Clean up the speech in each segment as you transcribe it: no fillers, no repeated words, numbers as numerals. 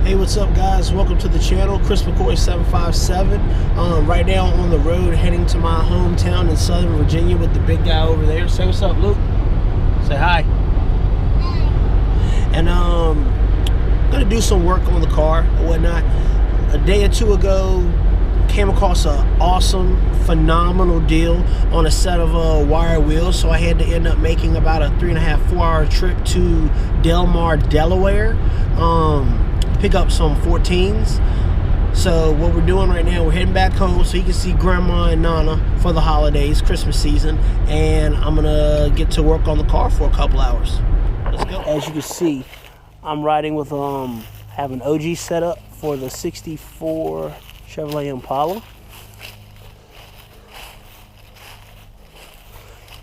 Hey, what's up, guys? Welcome to the channel. Chris McCoy 757. Right now on the road heading to my hometown in Southern Virginia with the big guy over there. Say what's up, Luke. Say hi. And I'm gonna do some work on the car or whatnot. A day or two ago, came across an awesome, phenomenal deal on a set of wire wheels, so I had to end up making about a 3.5–4 hour trip to Delmar, Delaware, pick up some 14s. So what we're doing right now, we're heading back home so you can see Grandma and Nana for the holidays, Christmas season, and I'm gonna get to work on the car for a couple hours. Let's go. As you can see, I'm riding with have an OG setup for the 64 Chevy Impala,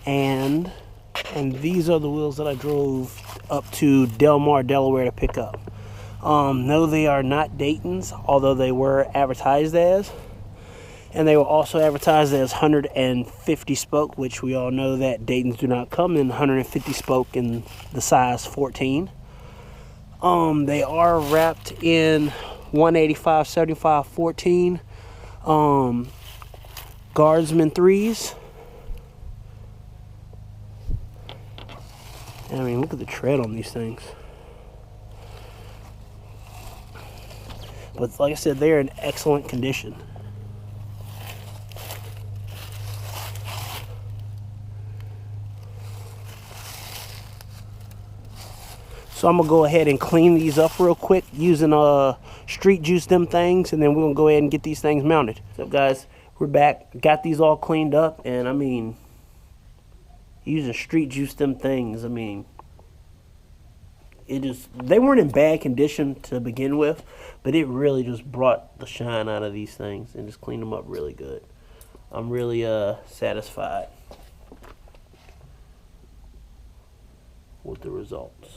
and these are the wheels that I drove up to Delmar, Delaware to pick up. No, they are not Daytons, although they were advertised as, and they were also advertised as 150 spoke, which we all know that Daytons do not come in 150 spoke in the size 14. They are wrapped in 185/75/14 Guardsman 3s. And I mean, look at the tread on these things. But like I said, they're in excellent condition. So I'm gonna go ahead and clean these up real quick using street juice them things, and then we're gonna go ahead and get these things mounted. So guys, we're back. Got these all cleaned up, and I mean, using street juice them things, I mean, they weren't in bad condition to begin with, but it really just brought the shine out of these things and just cleaned them up really good. I'm really satisfied with the results.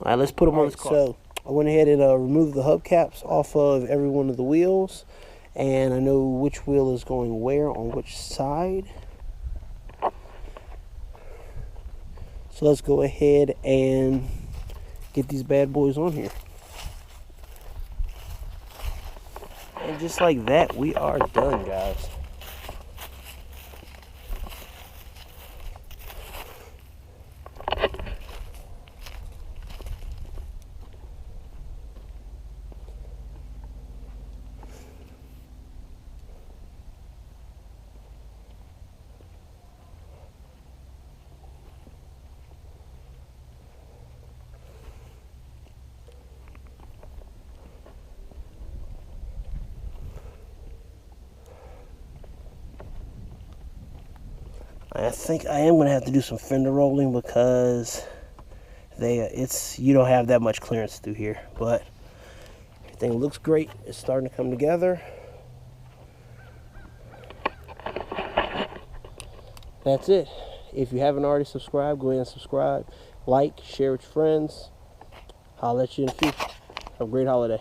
All right, let's put them on this car. So I went ahead and removed the hubcaps off of every one of the wheels, and I know which wheel is going where on which side. So let's go ahead and get these bad boys on here. And just like that, we are done, guys. I think I am going to have to do some fender rolling because you don't have that much clearance through here, but everything looks great. It's starting to come together. That's it. If you haven't already subscribed, go ahead and subscribe, like, share with your friends. I'll let you in the future. Have a great holiday.